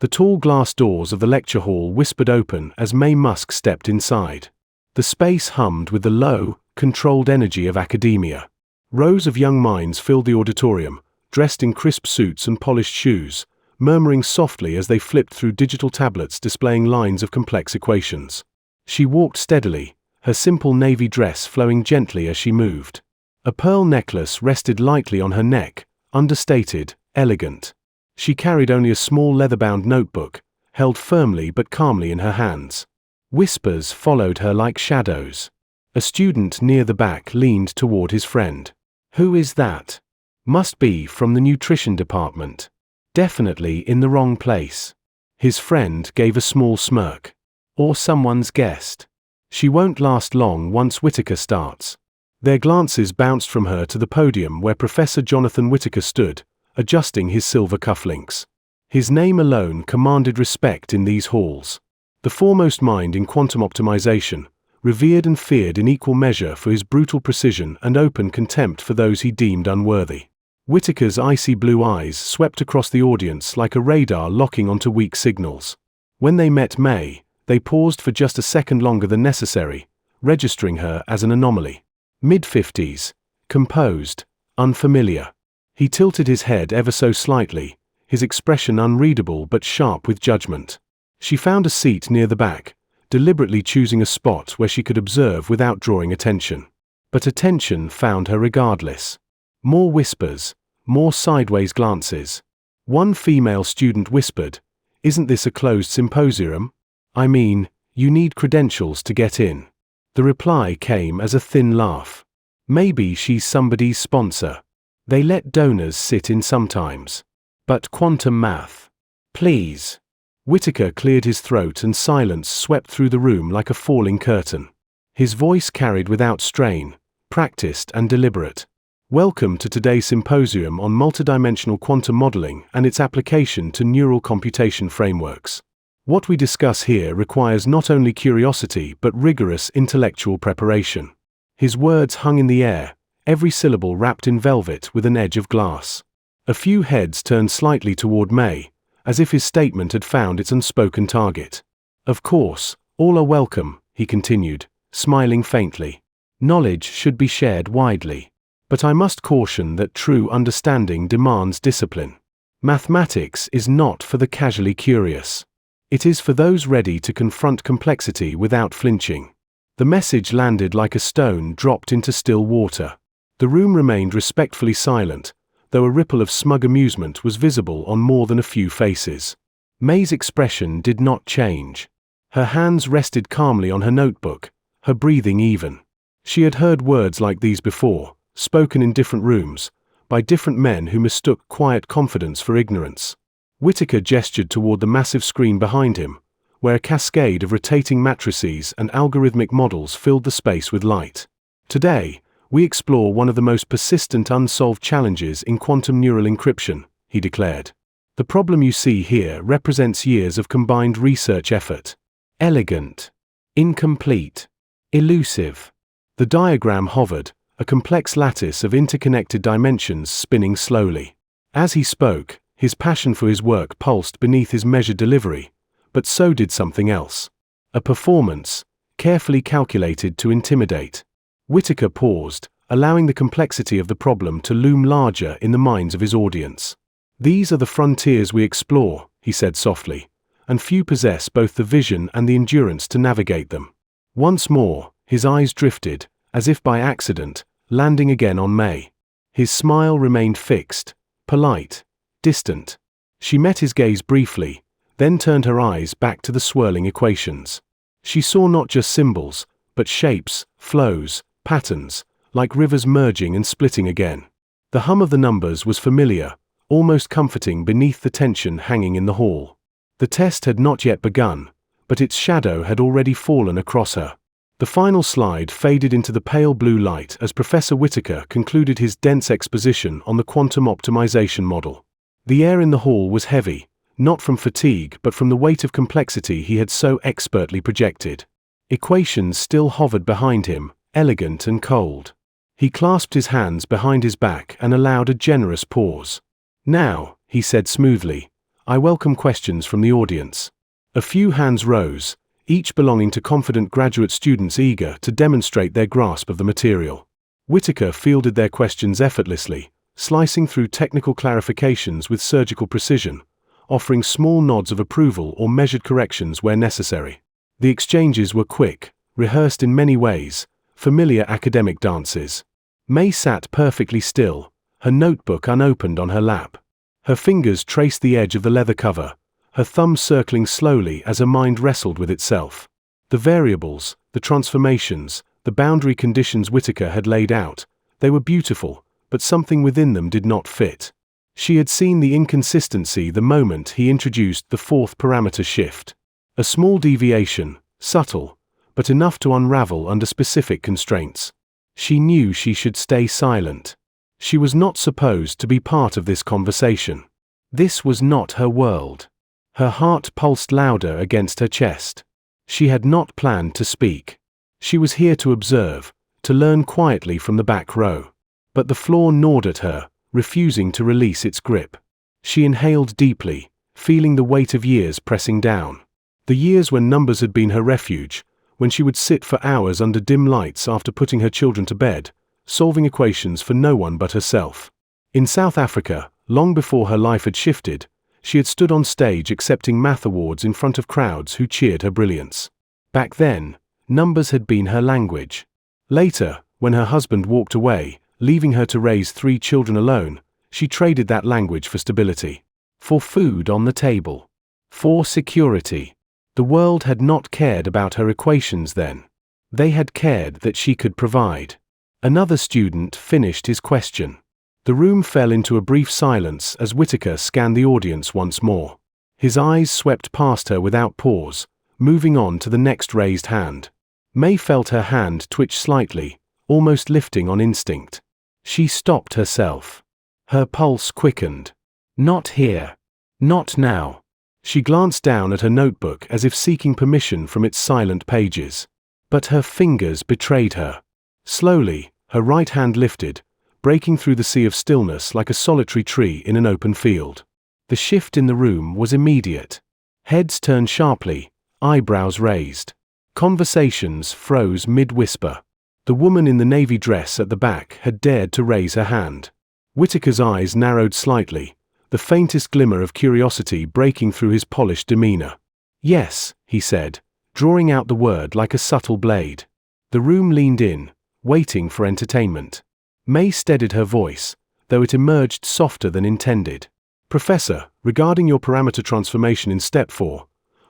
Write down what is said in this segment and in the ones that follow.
The tall glass doors of the lecture hall whispered open as Maye Musk stepped inside. The space hummed with the low, controlled energy of academia. Rows of young minds filled the auditorium, dressed in crisp suits and polished shoes, murmuring softly as they flipped through digital tablets displaying lines of complex equations. She walked steadily, her simple navy dress flowing gently as she moved. A pearl necklace rested lightly on her neck, understated, elegant. She carried only a small leather-bound notebook, held firmly but calmly in her hands. Whispers followed her like shadows. A student near the back leaned toward his friend. "Who is that?" "Must be from the nutrition department. Definitely in the wrong place." His friend gave a small smirk. "Or someone's guest. She won't last long once Whitaker starts." Their glances bounced from her to the podium where Professor Jonathan Whitaker stood, adjusting his silver cufflinks. His name alone commanded respect in these halls. The foremost mind in quantum optimization, revered and feared in equal measure for his brutal precision and open contempt for those he deemed unworthy. Whitaker's icy blue eyes swept across the audience like a radar locking onto weak signals. When they met Maye, they paused for just a second longer than necessary, registering her as an anomaly. Mid-50s, composed, unfamiliar. He tilted his head ever so slightly, his expression unreadable but sharp with judgment. She found a seat near the back, deliberately choosing a spot where she could observe without drawing attention. But attention found her regardless. More whispers, more sideways glances. One female student whispered, "Isn't this a closed symposium? I mean, you need credentials to get in." The reply came as a thin laugh. "Maybe she's somebody's sponsor. They let donors sit in sometimes. But quantum math. Please." Whitaker cleared his throat and silence swept through the room like a falling curtain. His voice carried without strain, practiced and deliberate. "Welcome to today's symposium on multidimensional quantum modeling and its application to neural computation frameworks. What we discuss here requires not only curiosity but rigorous intellectual preparation." His words hung in the air, every syllable wrapped in velvet with an edge of glass. A few heads turned slightly toward Maye, as if his statement had found its unspoken target. "Of course, all are welcome," he continued, smiling faintly. "Knowledge should be shared widely. But I must caution that true understanding demands discipline. Mathematics is not for the casually curious. It is for those ready to confront complexity without flinching." The message landed like a stone dropped into still water. The room remained respectfully silent, though a ripple of smug amusement was visible on more than a few faces. Maye's expression did not change. Her hands rested calmly on her notebook, her breathing even. She had heard words like these before, spoken in different rooms, by different men who mistook quiet confidence for ignorance. Whitaker gestured toward the massive screen behind him, where a cascade of rotating matrices and algorithmic models filled the space with light. "Today, we explore one of the most persistent unsolved challenges in quantum neural encryption," he declared. "The problem you see here represents years of combined research effort. Elegant, incomplete, elusive." The diagram hovered, a complex lattice of interconnected dimensions spinning slowly. As he spoke, his passion for his work pulsed beneath his measured delivery, but so did something else. A performance, carefully calculated to intimidate. Whitaker paused, allowing the complexity of the problem to loom larger in the minds of his audience. "These are the frontiers we explore," he said softly, "and few possess both the vision and the endurance to navigate them." Once more, his eyes drifted, as if by accident, landing again on Maye. His smile remained fixed, polite, distant. She met his gaze briefly, then turned her eyes back to the swirling equations. She saw not just symbols, but shapes, flows, patterns, like rivers merging and splitting again. The hum of the numbers was familiar, almost comforting beneath the tension hanging in the hall. The test had not yet begun, but its shadow had already fallen across her. The final slide faded into the pale blue light as Professor Whitaker concluded his dense exposition on the quantum optimization model. The air in the hall was heavy, not from fatigue but from the weight of complexity he had so expertly projected. Equations still hovered behind him, elegant and cold. He clasped his hands behind his back and allowed a generous pause. "Now," he said smoothly, I welcome questions from the audience. A few hands rose, each belonging to confident graduate students eager to demonstrate their grasp of the material. Whitaker fielded their questions effortlessly, slicing through technical clarifications with surgical precision, offering small nods of approval or measured corrections where necessary. The exchanges were quick, rehearsed in many ways, familiar academic dances. Maye sat perfectly still, her notebook unopened on her lap. Her fingers traced the edge of the leather cover, her thumbs circling slowly as her mind wrestled with itself. The variables, the transformations, the boundary conditions Whitaker had laid out, they were beautiful, but something within them did not fit. She had seen the inconsistency the moment he introduced the fourth parameter shift. A small deviation, subtle, but enough to unravel under specific constraints. She knew she should stay silent. She was not supposed to be part of this conversation. This was not her world. Her heart pulsed louder against her chest. She had not planned to speak. She was here to observe, to learn quietly from the back row. But the floor gnawed at her, refusing to release its grip. She inhaled deeply, feeling the weight of years pressing down. The years when numbers had been her refuge, when she would sit for hours under dim lights after putting her children to bed, solving equations for no one but herself. In South Africa, long before her life had shifted, she had stood on stage accepting math awards in front of crowds who cheered her brilliance. Back then, numbers had been her language. Later, when her husband walked away, leaving her to raise 3 children alone, she traded that language for stability. For food on the table. For security. The world had not cared about her equations then. They had cared that she could provide. Another student finished his question. The room fell into a brief silence as Whitaker scanned the audience once more. His eyes swept past her without pause, moving on to the next raised hand. Maye felt her hand twitch slightly, almost lifting on instinct. She stopped herself. Her pulse quickened. Not here. Not now. She glanced down at her notebook as if seeking permission from its silent pages. But her fingers betrayed her. Slowly, her right hand lifted, breaking through the sea of stillness like a solitary tree in an open field. The shift in the room was immediate. Heads turned sharply, eyebrows raised. Conversations froze mid-whisper. The woman in the navy dress at the back had dared to raise her hand. Whitaker's eyes narrowed slightly, the faintest glimmer of curiosity breaking through his polished demeanor. Yes, he said, drawing out the word like a subtle blade. The room leaned in, waiting for entertainment. Maye steadied her voice, though it emerged softer than intended. Professor, regarding your parameter transformation in step 4,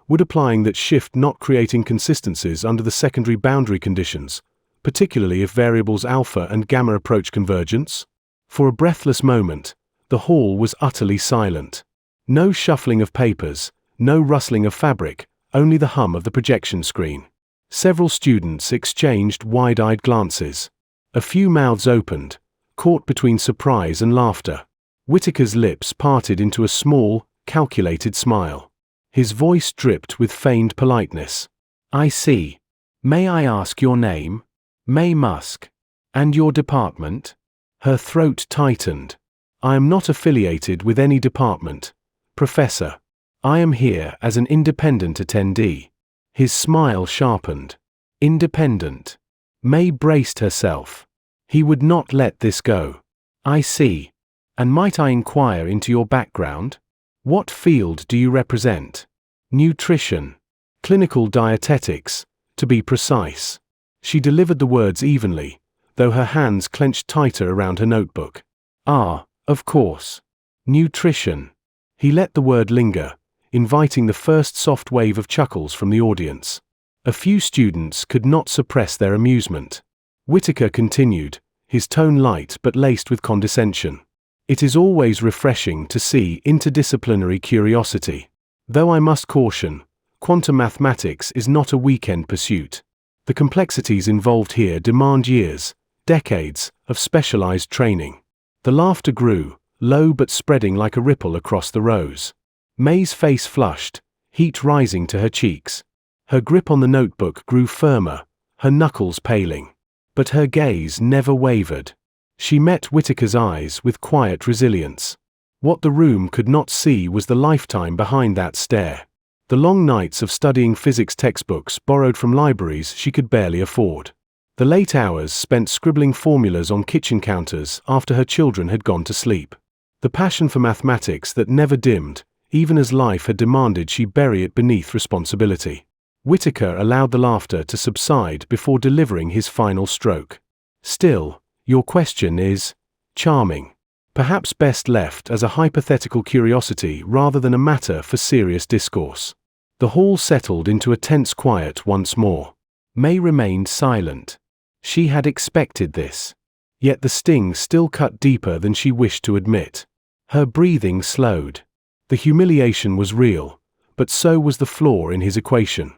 would applying that shift not create inconsistencies under the secondary boundary conditions, particularly if variables alpha and gamma approach convergence? For a breathless moment, the hall was utterly silent. No shuffling of papers, no rustling of fabric, only the hum of the projection screen. Several students exchanged wide-eyed glances. A few mouths opened, caught between surprise and laughter. Whitaker's lips parted into a small, calculated smile. His voice dripped with feigned politeness. I see. May I ask your name? Maye Musk. And your department? Her throat tightened. I am not affiliated with any department, Professor. I am here as an independent attendee. His smile sharpened. Independent. Maye braced herself. He would not let this go. I see. And might I inquire into your background? What field do you represent? Nutrition. Clinical dietetics, to be precise. She delivered the words evenly, though her hands clenched tighter around her notebook. Ah, of course. Nutrition. He let the word linger, inviting the first soft wave of chuckles from the audience. A few students could not suppress their amusement. Whitaker continued, his tone light but laced with condescension. It is always refreshing to see interdisciplinary curiosity. Though I must caution, quantum mathematics is not a weekend pursuit. The complexities involved here demand years, decades, of specialized training. The laughter grew, low but spreading like a ripple across the rows. Maye's face flushed, heat rising to her cheeks. Her grip on the notebook grew firmer, her knuckles paling. But her gaze never wavered. She met Whitaker's eyes with quiet resilience. What the room could not see was the lifetime behind that stare. The long nights of studying physics textbooks borrowed from libraries she could barely afford. The late hours spent scribbling formulas on kitchen counters after her children had gone to sleep. The passion for mathematics that never dimmed, even as life had demanded she bury it beneath responsibility. Whitaker allowed the laughter to subside before delivering his final stroke. Still, your question is charming. Perhaps best left as a hypothetical curiosity rather than a matter for serious discourse. The hall settled into a tense quiet once more. May remained silent. She had expected this. Yet the sting still cut deeper than she wished to admit. Her breathing slowed. The humiliation was real, but so was the flaw in his equation.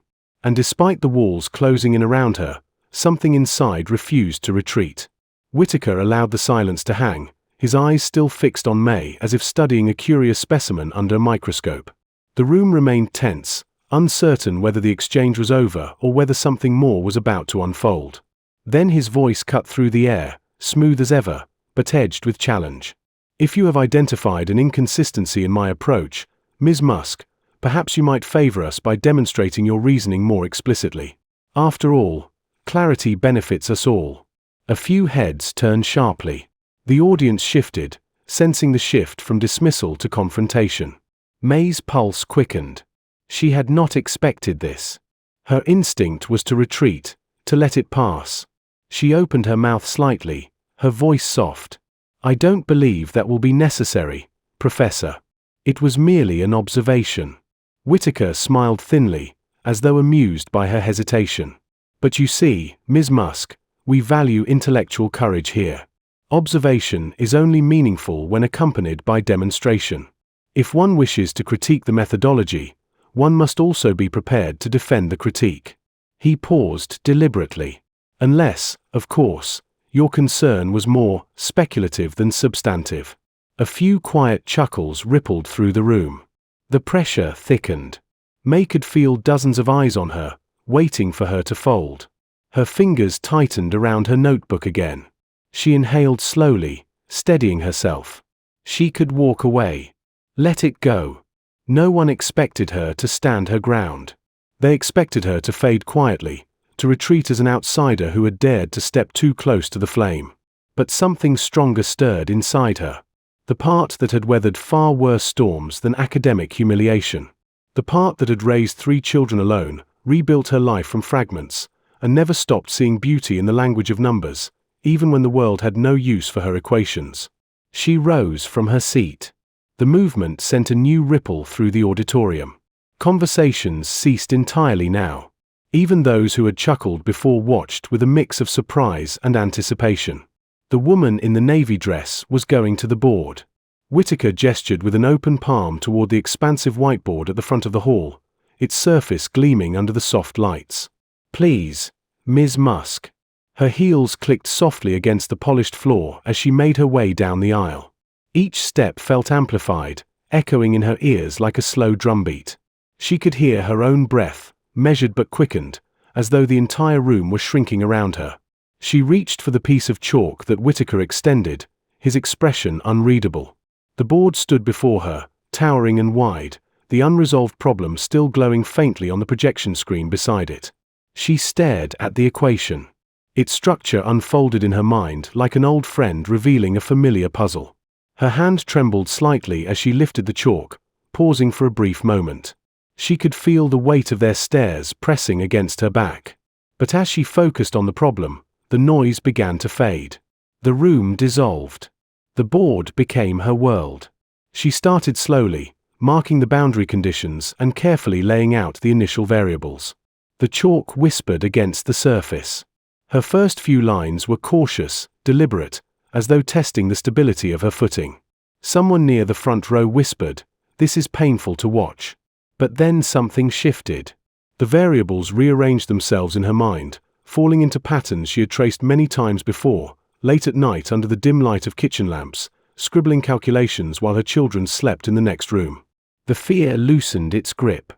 And despite the walls closing in around her, something inside refused to retreat. Whitaker allowed the silence to hang, his eyes still fixed on May as if studying a curious specimen under a microscope. The room remained tense, uncertain whether the exchange was over or whether something more was about to unfold. Then his voice cut through the air, smooth as ever, but edged with challenge. If you have identified an inconsistency in my approach, Ms. Musk, perhaps you might favor us by demonstrating your reasoning more explicitly. After all, clarity benefits us all. A few heads turned sharply. The audience shifted, sensing the shift from dismissal to confrontation. May's pulse quickened. She had not expected this. Her instinct was to retreat, to let it pass. She opened her mouth slightly, her voice soft. I don't believe that will be necessary, Professor. It was merely an observation. Whitaker smiled thinly, as though amused by her hesitation. But you see, Ms. Musk, we value intellectual courage here. Observation is only meaningful when accompanied by demonstration. If one wishes to critique the methodology, one must also be prepared to defend the critique. He paused deliberately. Unless, of course, your concern was more speculative than substantive. A few quiet chuckles rippled through the room. The pressure thickened. May could feel dozens of eyes on her, waiting for her to fold. Her fingers tightened around her notebook again. She inhaled slowly, steadying herself. She could walk away. Let it go. No one expected her to stand her ground. They expected her to fade quietly, to retreat as an outsider who had dared to step too close to the flame. But something stronger stirred inside her. The part that had weathered far worse storms than academic humiliation. The part that had raised 3 children alone, rebuilt her life from fragments, and never stopped seeing beauty in the language of numbers, even when the world had no use for her equations. She rose from her seat. The movement sent a new ripple through the auditorium. Conversations ceased entirely now. Even those who had chuckled before watched with a mix of surprise and anticipation. The woman in the navy dress was going to the board. Whitaker gestured with an open palm toward the expansive whiteboard at the front of the hall, its surface gleaming under the soft lights. Please, Ms. Musk. Her heels clicked softly against the polished floor as she made her way down the aisle. Each step felt amplified, echoing in her ears like a slow drumbeat. She could hear her own breath, measured but quickened, as though the entire room was shrinking around her. She reached for the piece of chalk that Whitaker extended, his expression unreadable. The board stood before her, towering and wide, the unresolved problem still glowing faintly on the projection screen beside it. She stared at the equation. Its structure unfolded in her mind like an old friend revealing a familiar puzzle. Her hand trembled slightly as she lifted the chalk, pausing for a brief moment. She could feel the weight of their stares pressing against her back. But as she focused on the problem, the noise began to fade. The room dissolved. The board became her world. She started slowly, marking the boundary conditions and carefully laying out the initial variables. The chalk whispered against the surface. Her first few lines were cautious, deliberate, as though testing the stability of her footing. Someone near the front row whispered, "This is painful to watch." But then something shifted. The variables rearranged themselves in her mind, falling into patterns she had traced many times before, late at night under the dim light of kitchen lamps, scribbling calculations while her children slept in the next room. The fear loosened its grip.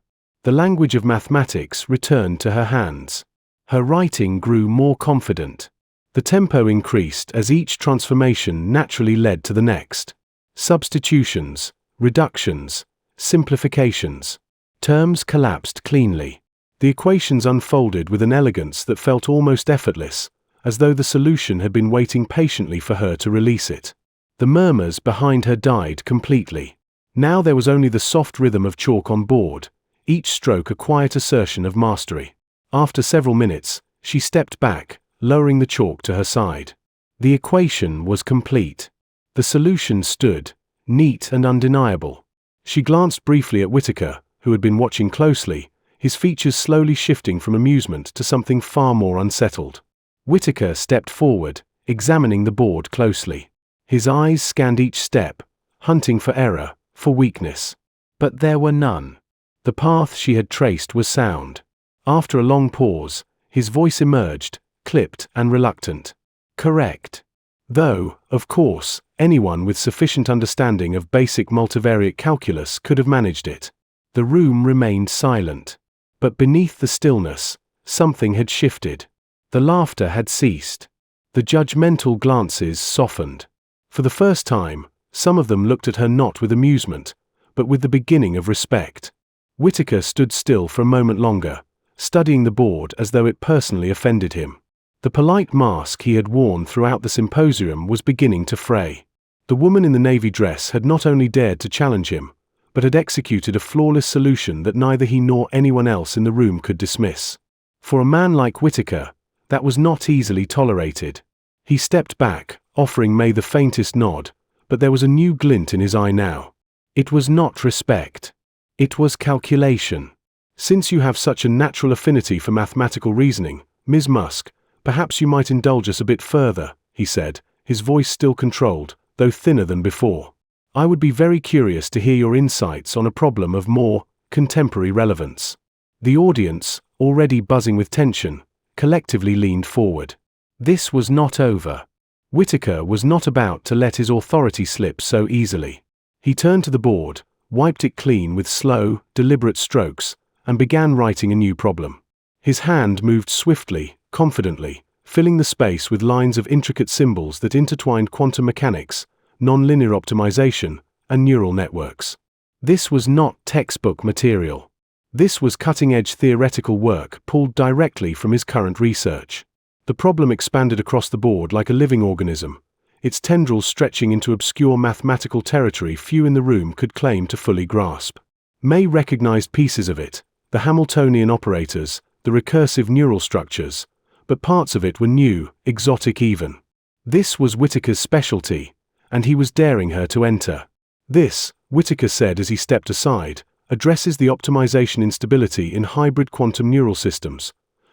The language of mathematics returned to her hands. Her writing grew more confident. The tempo increased as each transformation naturally led to the next. Substitutions, reductions, simplifications. Terms collapsed cleanly. The equations unfolded with an elegance that felt almost effortless, as though the solution had been waiting patiently for her to release it. The murmurs behind her died completely. Now there was only the soft rhythm of chalk on board, each stroke a quiet assertion of mastery. After several minutes, she stepped back, lowering the chalk to her side. The equation was complete. The solution stood, neat and undeniable. She glanced briefly at Whitaker, who had been watching closely, his features slowly shifting from amusement to something far more unsettled. Whitaker stepped forward, examining the board closely. His eyes scanned each step, hunting for error, for weakness. But there were none. The path she had traced was sound. After a long pause, his voice emerged, clipped and reluctant. Correct. Though, of course, anyone with sufficient understanding of basic multivariate calculus could have managed it. The room remained silent. But beneath the stillness, something had shifted. The laughter had ceased. The judgmental glances softened. For the first time, some of them looked at her not with amusement, but with the beginning of respect. Whitaker stood still for a moment longer, studying the board as though it personally offended him. The polite mask he had worn throughout the symposium was beginning to fray. The woman in the navy dress had not only dared to challenge him, but had executed a flawless solution that neither he nor anyone else in the room could dismiss. For a man like Whitaker, that was not easily tolerated. He stepped back, offering May the faintest nod, but there was a new glint in his eye now. It was not respect. It was calculation. Since you have such a natural affinity for mathematical reasoning, Ms. Musk, perhaps you might indulge us a bit further, he said, his voice still controlled, though thinner than before. I would be very curious to hear your insights on a problem of more contemporary relevance. The audience, already buzzing with tension, collectively leaned forward. This was not over. Whitaker was not about to let his authority slip so easily. He turned to the board, wiped it clean with slow, deliberate strokes, and began writing a new problem. His hand moved swiftly, confidently, filling the space with lines of intricate symbols that intertwined quantum mechanics, nonlinear optimization, and neural networks. This was not textbook material. This was cutting-edge theoretical work pulled directly from his current research. The problem expanded across the board like a living organism, its tendrils stretching into obscure mathematical territory few in the room could claim to fully grasp. May recognized pieces of it, the Hamiltonian operators, the recursive neural structures, but parts of it were new, exotic even. This was Whitaker's specialty, and he was daring her to enter. This, Whitaker said as he stepped aside, addresses the optimization instability in hybrid quantum neural systems,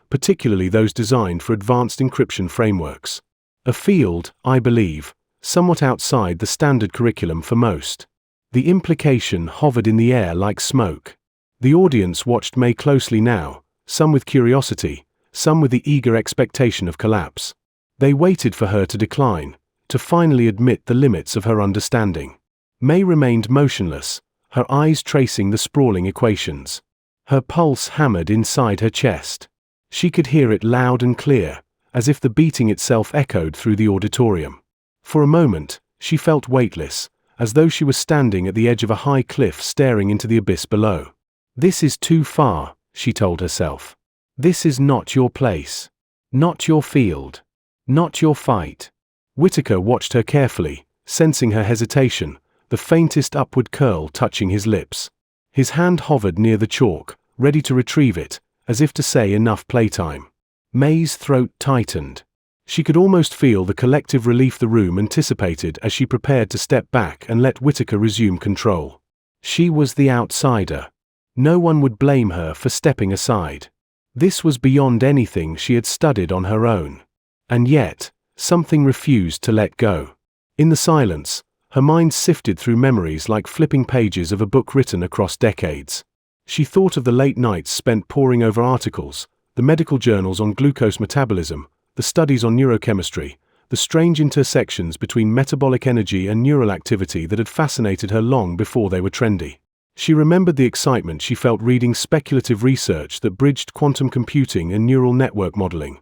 particularly those designed for advanced encryption frameworks. A field, I believe, somewhat outside the standard curriculum for most. The implication hovered in the air like smoke. The audience watched May closely now, some with curiosity, some with the eager expectation of collapse. They waited for her to decline, to finally admit the limits of her understanding. May remained motionless, her eyes tracing the sprawling equations. Her pulse hammered inside her chest. She could hear it loud and clear, as if the beating itself echoed through the auditorium. For a moment, she felt weightless, as though she was standing at the edge of a high cliff staring into the abyss below. This is too far, she told herself. This is not your place. Not your field. Not your fight. Whitaker watched her carefully, sensing her hesitation, the faintest upward curl touching his lips. His hand hovered near the chalk, ready to retrieve it, as if to say enough playtime. May's throat tightened. She could almost feel the collective relief the room anticipated as she prepared to step back and let Whitaker resume control. She was the outsider. No one would blame her for stepping aside. This was beyond anything she had studied on her own. And yet, something refused to let go. In the silence, her mind sifted through memories like flipping pages of a book written across decades. She thought of the late nights spent poring over articles, the medical journals on glucose metabolism, the studies on neurochemistry, the strange intersections between metabolic energy and neural activity that had fascinated her long before they were trendy. She remembered the excitement she felt reading speculative research that bridged quantum computing and neural network modeling,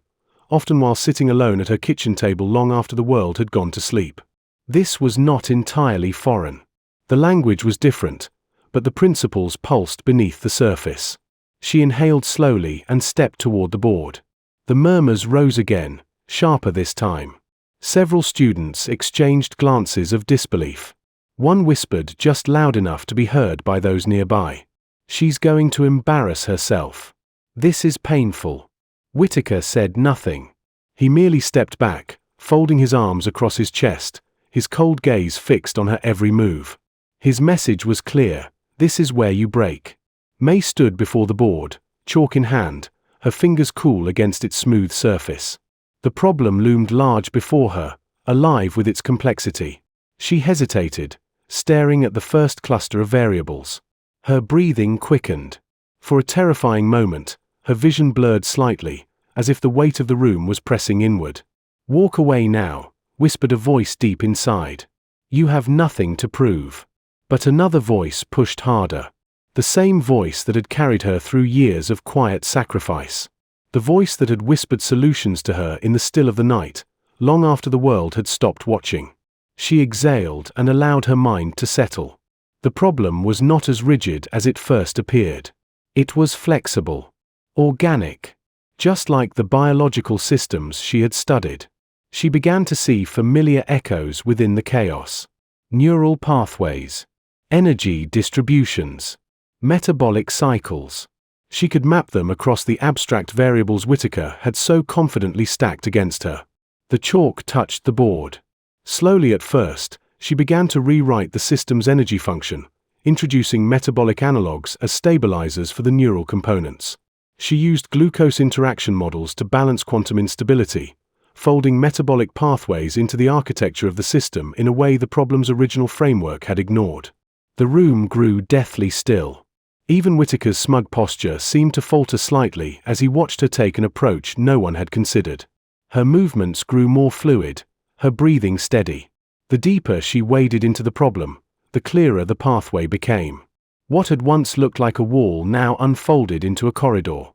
often while sitting alone at her kitchen table long after the world had gone to sleep. This was not entirely foreign. The language was different, but the principles pulsed beneath the surface. She inhaled slowly and stepped toward the board. The murmurs rose again, sharper this time. Several students exchanged glances of disbelief. One whispered just loud enough to be heard by those nearby. "She's going to embarrass herself. This is painful." Whitaker said nothing. He merely stepped back, folding his arms across his chest, his cold gaze fixed on her every move. His message was clear: this is where you break. Maye stood before the board, chalk in hand, her fingers cool against its smooth surface. The problem loomed large before her, alive with its complexity. She hesitated, staring at the first cluster of variables. Her breathing quickened. For a terrifying moment, her vision blurred slightly, as if the weight of the room was pressing inward. "Walk away now," whispered a voice deep inside. "You have nothing to prove." But another voice pushed harder. The same voice that had carried her through years of quiet sacrifice. The voice that had whispered solutions to her in the still of the night, long after the world had stopped watching. She exhaled and allowed her mind to settle. The problem was not as rigid as it first appeared. It was flexible, organic, just like the biological systems she had studied. She began to see familiar echoes within the chaos. Neural pathways, energy distributions, metabolic cycles. She could map them across the abstract variables Whitaker had so confidently stacked against her. The chalk touched the board. Slowly at first, she began to rewrite the system's energy function, introducing metabolic analogues as stabilizers for the neural components. She used glucose interaction models to balance quantum instability, folding metabolic pathways into the architecture of the system in a way the problem's original framework had ignored. The room grew deathly still. Even Whitaker's smug posture seemed to falter slightly as he watched her take an approach no one had considered. Her movements grew more fluid, her breathing steady. The deeper she waded into the problem, the clearer the pathway became. What had once looked like a wall now unfolded into a corridor.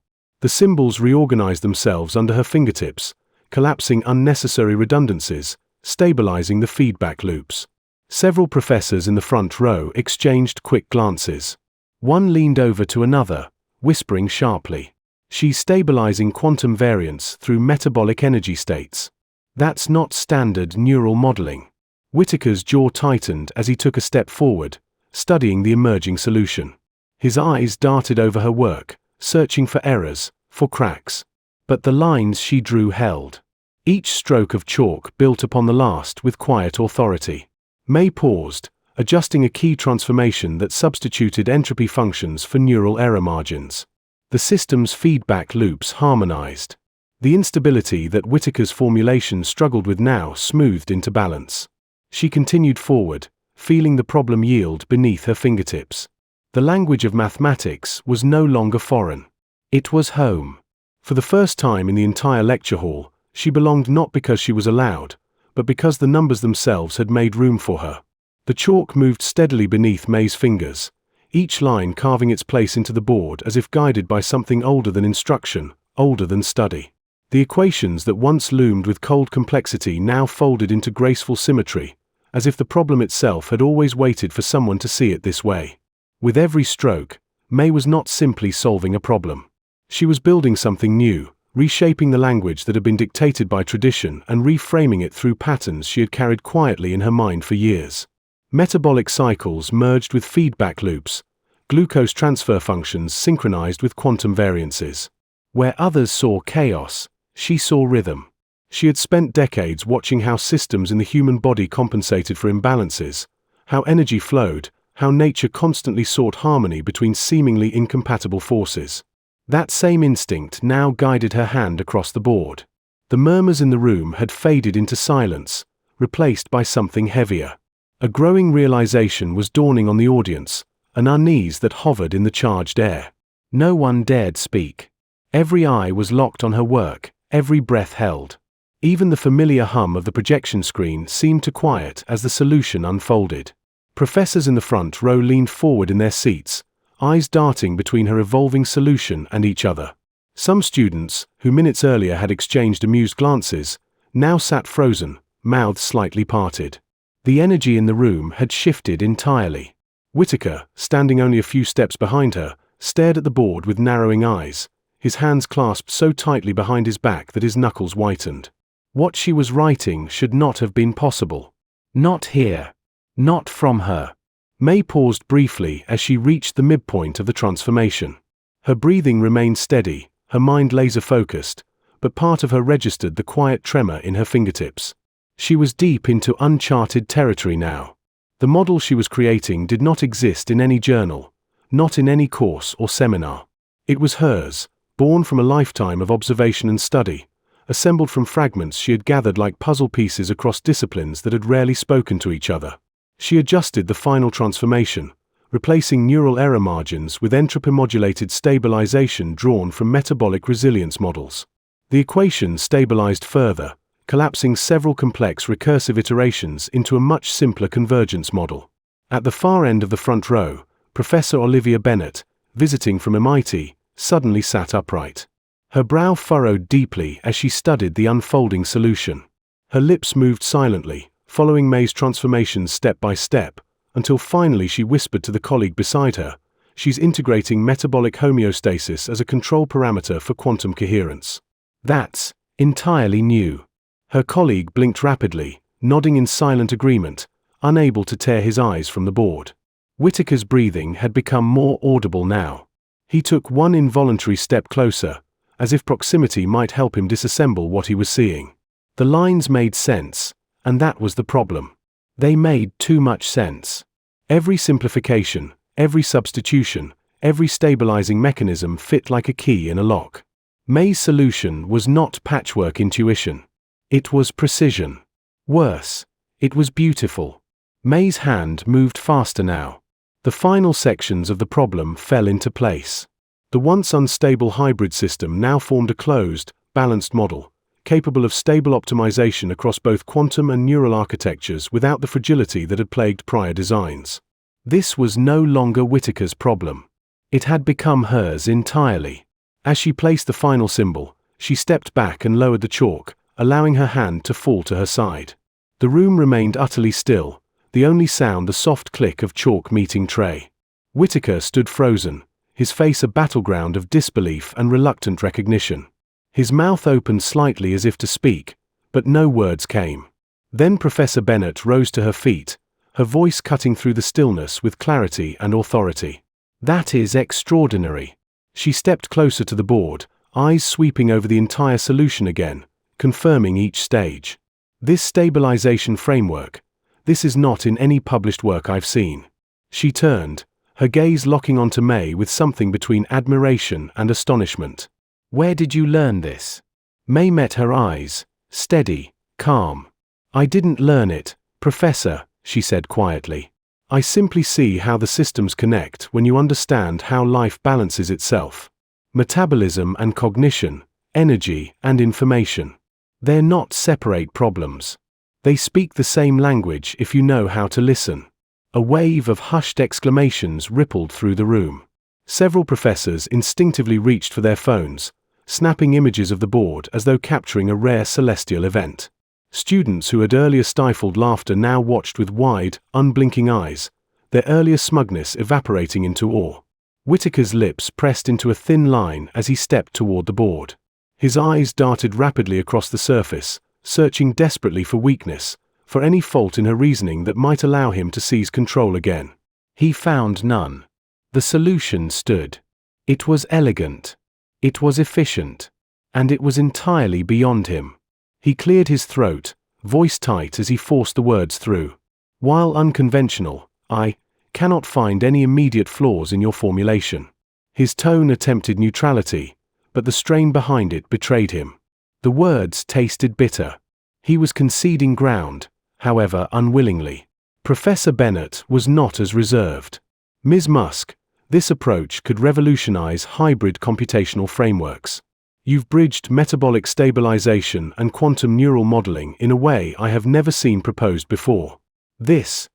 The symbols reorganized themselves under her fingertips, collapsing unnecessary redundancies, stabilizing the feedback loops. Several professors in the front row exchanged quick glances. One leaned over to another, whispering sharply. "She's stabilizing quantum variance through metabolic energy states. That's not standard neural modeling." Whitaker's jaw tightened as he took a step forward, studying the emerging solution. His eyes darted over her work, searching for errors, for cracks. But the lines she drew held. Each stroke of chalk built upon the last with quiet authority. Maye paused, adjusting a key transformation that substituted entropy functions for neural error margins. The system's feedback loops harmonized. The instability that Whitaker's formulation struggled with now smoothed into balance. She continued forward, feeling the problem yield beneath her fingertips. The language of mathematics was no longer foreign. It was home. For the first time in the entire lecture hall, she belonged not because she was allowed, but because the numbers themselves had made room for her. The chalk moved steadily beneath Maye's fingers, each line carving its place into the board as if guided by something older than instruction, older than study. The equations that once loomed with cold complexity now folded into graceful symmetry, as if the problem itself had always waited for someone to see it this way. With every stroke, Maye was not simply solving a problem. She was building something new, reshaping the language that had been dictated by tradition and reframing it through patterns she had carried quietly in her mind for years. Metabolic cycles merged with feedback loops, glucose transfer functions synchronized with quantum variances. Where others saw chaos, she saw rhythm. She had spent decades watching how systems in the human body compensated for imbalances, how energy flowed, how nature constantly sought harmony between seemingly incompatible forces. That same instinct now guided her hand across the board. The murmurs in the room had faded into silence, replaced by something heavier. A growing realization was dawning on the audience, an unease that hovered in the charged air. No one dared speak. Every eye was locked on her work, every breath held. Even the familiar hum of the projection screen seemed to quiet as the solution unfolded. Professors in the front row leaned forward in their seats, eyes darting between her evolving solution and each other. Some students, who minutes earlier had exchanged amused glances, now sat frozen, mouths slightly parted. The energy in the room had shifted entirely. Whitaker, standing only a few steps behind her, stared at the board with narrowing eyes, his hands clasped so tightly behind his back that his knuckles whitened. What she was writing should not have been possible. Not here. Not from her. Maye paused briefly as she reached the midpoint of the transformation. Her breathing remained steady, her mind laser-focused, but part of her registered the quiet tremor in her fingertips. She was deep into uncharted territory now. The model she was creating did not exist in any journal, not in any course or seminar. It was hers, born from a lifetime of observation and study, assembled from fragments she had gathered like puzzle pieces across disciplines that had rarely spoken to each other. She adjusted the final transformation, replacing neural error margins with entropy-modulated stabilization drawn from metabolic resilience models. The equation stabilized further, collapsing several complex recursive iterations into a much simpler convergence model. At the far end of the front row, Professor Olivia Bennett, visiting from MIT, suddenly sat upright. Her brow furrowed deeply as she studied the unfolding solution. Her lips moved silently, following Maye's transformations step by step, until finally she whispered to the colleague beside her, "She's integrating metabolic homeostasis as a control parameter for quantum coherence." That's entirely new. Her colleague blinked rapidly, nodding in silent agreement, unable to tear his eyes from the board. Whitaker's breathing had become more audible now. He took one involuntary step closer, as if proximity might help him disassemble what he was seeing. The lines made sense, and that was the problem. They made too much sense. Every simplification, every substitution, every stabilizing mechanism fit like a key in a lock. Maye's solution was not patchwork intuition. It was precision. Worse, it was beautiful. Maye's hand moved faster now. The final sections of the problem fell into place. The once unstable hybrid system now formed a closed, balanced model, capable of stable optimization across both quantum and neural architectures without the fragility that had plagued prior designs. This was no longer Whitaker's problem. It had become hers entirely. As she placed the final symbol, she stepped back and lowered the chalk, allowing her hand to fall to her side. The room remained utterly still, the only sound the soft click of chalk meeting tray. Whitaker stood frozen, his face a battleground of disbelief and reluctant recognition. His mouth opened slightly as if to speak, but no words came. Then Professor Bennett rose to her feet, her voice cutting through the stillness with clarity and authority. "That is extraordinary." She stepped closer to the board, eyes sweeping over the entire solution again, confirming each stage. "This stabilization framework, this is not in any published work I've seen." She turned, her gaze locking onto Maye with something between admiration and astonishment. "Where did you learn this?" Maye met her eyes, steady, calm. "I didn't learn it, Professor," she said quietly. "I simply see how the systems connect when you understand how life balances itself. Metabolism and cognition, energy and information. They're not separate problems. They speak the same language if you know how to listen." A wave of hushed exclamations rippled through the room. Several professors instinctively reached for their phones, snapping images of the board as though capturing a rare celestial event. Students who had earlier stifled laughter now watched with wide, unblinking eyes, their earlier smugness evaporating into awe. Whitaker's lips pressed into a thin line as he stepped toward the board. His eyes darted rapidly across the surface, searching desperately for weakness, for any fault in her reasoning that might allow him to seize control again. He found none. The solution stood. It was elegant. It was efficient. And it was entirely beyond him. He cleared his throat, voice tight as he forced the words through. "While unconventional, I cannot find any immediate flaws in your formulation." His tone attempted neutrality, but the strain behind it betrayed him. The words tasted bitter. He was conceding ground, however unwillingly. Professor Bennett was not as reserved. "Ms. Musk, this approach could revolutionize hybrid computational frameworks. You've bridged metabolic stabilization and quantum neural modeling in a way I have never seen proposed before. This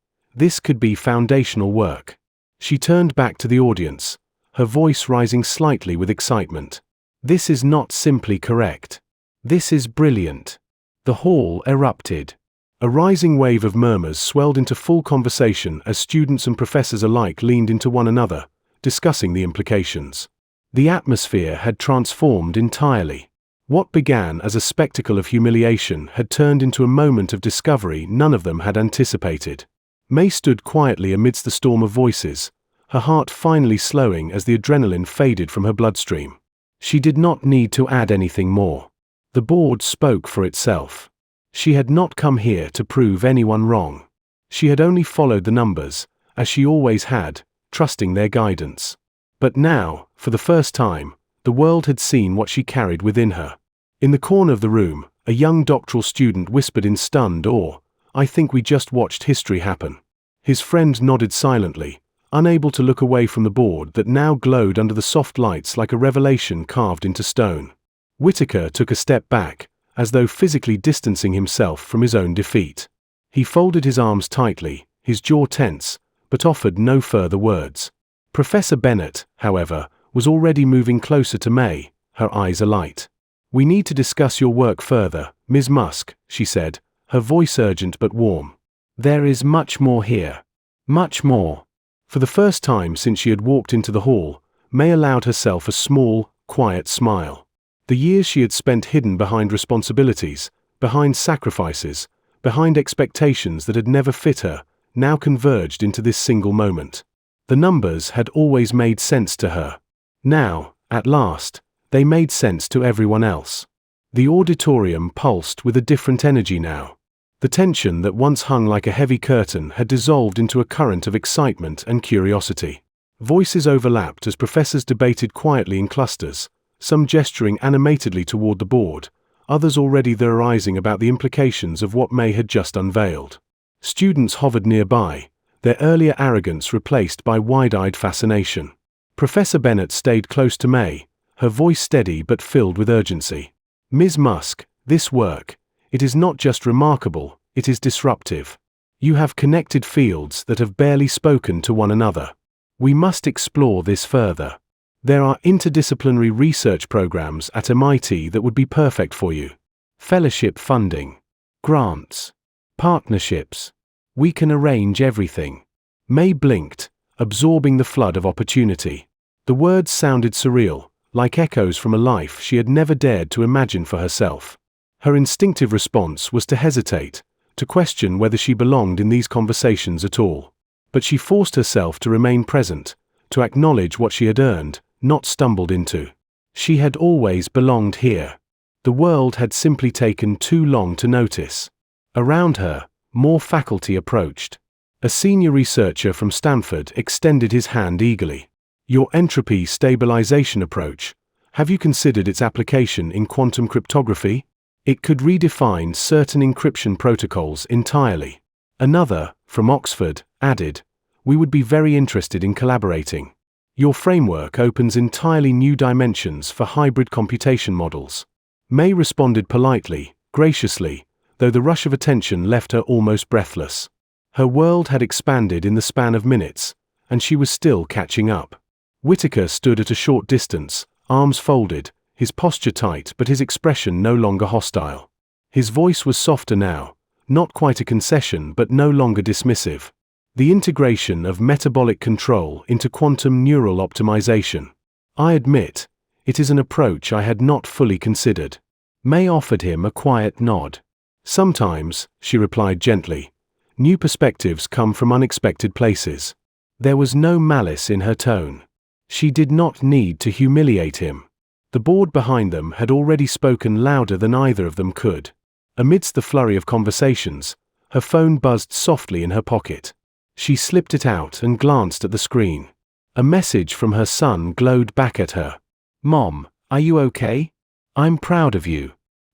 could be foundational work." She turned back to the audience, her voice rising slightly with excitement. "This is not simply correct. This is brilliant." The hall erupted. A rising wave of murmurs swelled into full conversation as students and professors alike leaned into one another, discussing the implications. The atmosphere had transformed entirely. What began as a spectacle of humiliation had turned into a moment of discovery none of them had anticipated. Maye stood quietly amidst the storm of voices, her heart finally slowing as the adrenaline faded from her bloodstream. She did not need to add anything more. The board spoke for itself. She had not come here to prove anyone wrong. She had only followed the numbers, as she always had, trusting their guidance. But now, for the first time, the world had seen what she carried within her. In the corner of the room, a young doctoral student whispered in stunned awe, "I think we just watched history happen." His friend nodded silently, unable to look away from the board that now glowed under the soft lights like a revelation carved into stone. Whitaker took a step back, as though physically distancing himself from his own defeat. He folded his arms tightly, his jaw tense, but offered no further words. Professor Bennett, however, was already moving closer to Maye, her eyes alight. "We need to discuss your work further, Ms. Musk," she said, her voice urgent but warm. "There is much more here. Much more." For the first time since she had walked into the hall, Maye allowed herself a small, quiet smile. The years she had spent hidden behind responsibilities, behind sacrifices, behind expectations that had never fit her, now converged into this single moment. The numbers had always made sense to her. Now, at last, they made sense to everyone else. The auditorium pulsed with a different energy now. The tension that once hung like a heavy curtain had dissolved into a current of excitement and curiosity. Voices overlapped as professors debated quietly in clusters, some gesturing animatedly toward the board, others already theorizing about the implications of what Maye had just unveiled. Students hovered nearby, their earlier arrogance replaced by wide-eyed fascination. Professor Bennett stayed close to Maye, her voice steady but filled with urgency. "Ms. Musk, this work, it is not just remarkable, it is disruptive. You have connected fields that have barely spoken to one another. We must explore this further. There are interdisciplinary research programs at MIT that would be perfect for you. Fellowship funding, grants, partnerships. We can arrange everything." Maye blinked, absorbing the flood of opportunity. The words sounded surreal, like echoes from a life she had never dared to imagine for herself. Her instinctive response was to hesitate, to question whether she belonged in these conversations at all. But she forced herself to remain present, to acknowledge what she had earned, not stumbled into. She had always belonged here. The world had simply taken too long to notice. Around her, more faculty approached. A senior researcher from Stanford extended his hand eagerly. "Your entropy stabilization approach, have you considered its application in quantum cryptography? It could redefine certain encryption protocols entirely." Another, from Oxford, added, "We would be very interested in collaborating. Your framework opens entirely new dimensions for hybrid computation models." Maye responded politely, graciously, though the rush of attention left her almost breathless. Her world had expanded in the span of minutes, and she was still catching up. Whitaker stood at a short distance, arms folded, his posture tight but his expression no longer hostile. His voice was softer now, not quite a concession but no longer dismissive. "The integration of metabolic control into quantum neural optimization. I admit, it is an approach I had not fully considered." Maye offered him a quiet nod. "Sometimes," she replied gently, "new perspectives come from unexpected places." There was no malice in her tone. She did not need to humiliate him. The board behind them had already spoken louder than either of them could. Amidst the flurry of conversations, her phone buzzed softly in her pocket. She slipped it out and glanced at the screen. A message from her son glowed back at her. "Mom, are you okay? I'm proud of you."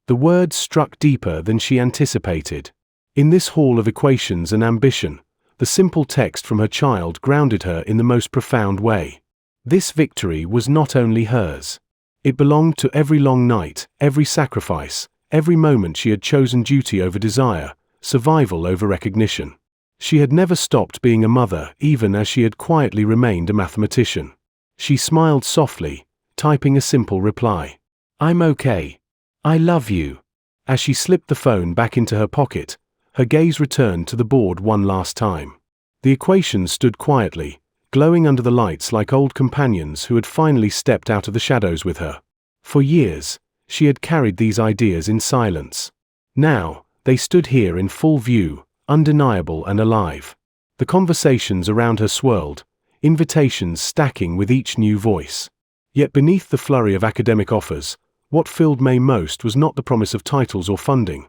The words struck deeper than she anticipated. In this hall of equations and ambition, the simple text from her child grounded her in the most profound way. This victory was not only hers. It belonged to every long night, every sacrifice, every moment she had chosen duty over desire, survival over recognition. She had never stopped being a mother, even as she had quietly remained a mathematician. She smiled softly, typing a simple reply. "I'm okay. I love you." As she slipped the phone back into her pocket, her gaze returned to the board one last time. The equations stood quietly, glowing under the lights like old companions who had finally stepped out of the shadows with her. For years, she had carried these ideas in silence. Now, they stood here in full view, undeniable and alive. The conversations around her swirled, invitations stacking with each new voice. Yet beneath the flurry of academic offers, what filled Maye most was not the promise of titles or funding,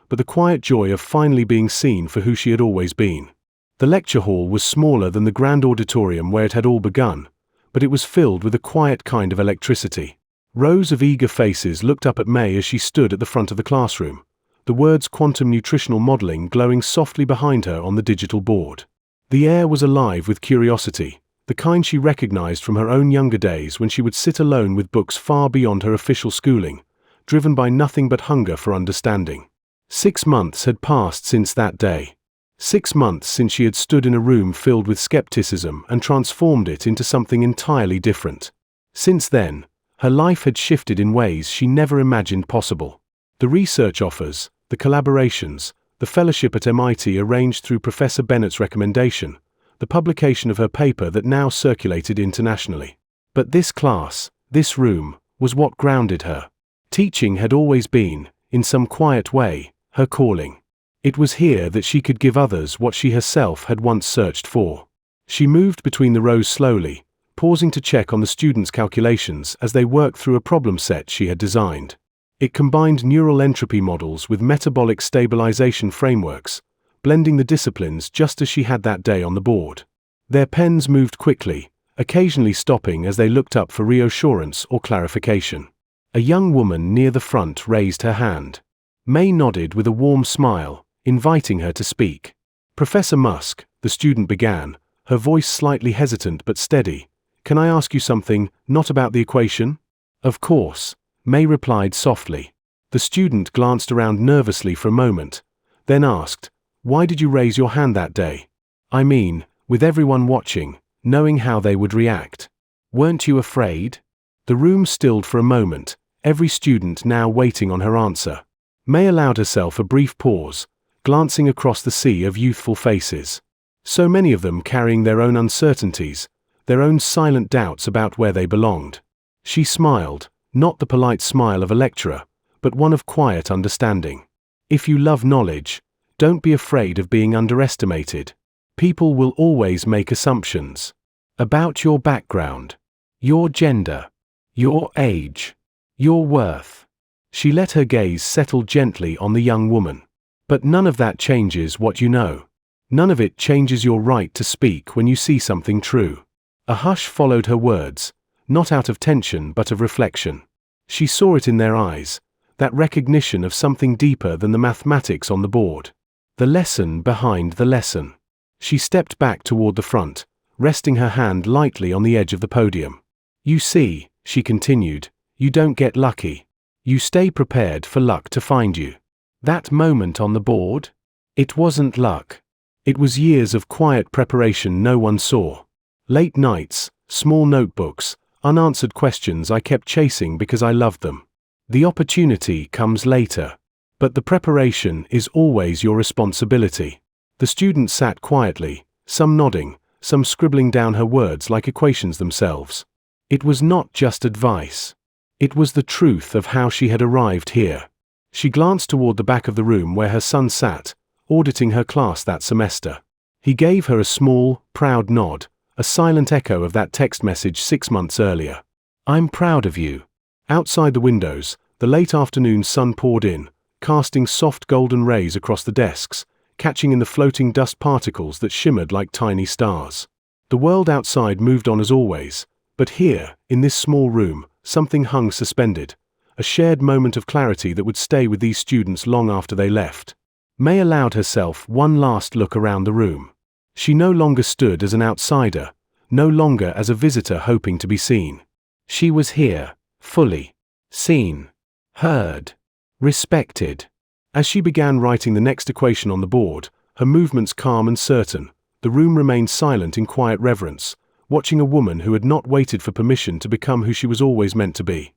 but the quiet joy of finally being seen for who she had always been. The lecture hall was smaller than the grand auditorium where it had all begun, but it was filled with a quiet kind of electricity. Rows of eager faces looked up at Maye as she stood at the front of the classroom, the words quantum nutritional modeling glowing softly behind her on the digital board. The air was alive with curiosity, the kind she recognized from her own younger days when she would sit alone with books far beyond her official schooling, driven by nothing but hunger for understanding. 6 months had passed since that day. 6 months since she had stood in a room filled with skepticism and transformed it into something entirely different. Since then, her life had shifted in ways she never imagined possible. The research offers, the collaborations, the fellowship at MIT arranged through Professor Bennett's recommendation, the publication of her paper that now circulated internationally. But this class, this room, was what grounded her. Teaching had always been, in some quiet way, her calling. It was here that she could give others what she herself had once searched for. She moved between the rows slowly, pausing to check on the students' calculations as they worked through a problem set she had designed. It combined neural entropy models with metabolic stabilization frameworks, blending the disciplines just as she had that day on the board. Their pens moved quickly, occasionally stopping as they looked up for reassurance or clarification. A young woman near the front raised her hand. Maye nodded with a warm smile, inviting her to speak. "Professor Musk," the student began, her voice slightly hesitant but steady, "can I ask you something, not about the equation?" "Of course," Maye replied softly. The student glanced around nervously for a moment, then asked, "Why did you raise your hand that day? I mean, with everyone watching, knowing how they would react. Weren't you afraid?" The room stilled for a moment, every student now waiting on her answer. Maye allowed herself a brief pause, glancing across the sea of youthful faces. So many of them carrying their own uncertainties, their own silent doubts about where they belonged. She smiled, not the polite smile of a lecturer, but one of quiet understanding. "If you love knowledge, don't be afraid of being underestimated. People will always make assumptions about your background, your gender, your age, your worth." She let her gaze settle gently on the young woman. "But none of that changes what you know. None of it changes your right to speak when you see something true." A hush followed her words, not out of tension but of reflection. She saw it in their eyes, that recognition of something deeper than the mathematics on the board. The lesson behind the lesson. She stepped back toward the front, resting her hand lightly on the edge of the podium. "You see," she continued, "you don't get lucky. You stay prepared for luck to find you." That moment on the board? It wasn't luck. It was years of quiet preparation no one saw. Late nights, small notebooks, unanswered questions I kept chasing because I loved them. The opportunity comes later. But the preparation is always your responsibility. The students sat quietly, some nodding, some scribbling down her words like equations themselves. It was not just advice. It was the truth of how she had arrived here. She glanced toward the back of the room where her son sat, auditing her class that semester. He gave her a small, proud nod, a silent echo of that text message 6 months earlier. "I'm proud of you." Outside the windows, the late afternoon sun poured in, casting soft golden rays across the desks, catching in the floating dust particles that shimmered like tiny stars. The world outside moved on as always, but here, in this small room, something hung suspended, a shared moment of clarity that would stay with these students long after they left. Maye allowed herself one last look around the room. She no longer stood as an outsider, no longer as a visitor hoping to be seen. She was here, fully seen, heard, respected. As she began writing the next equation on the board, her movements calm and certain, the room remained silent in quiet reverence, watching a woman who had not waited for permission to become who she was always meant to be.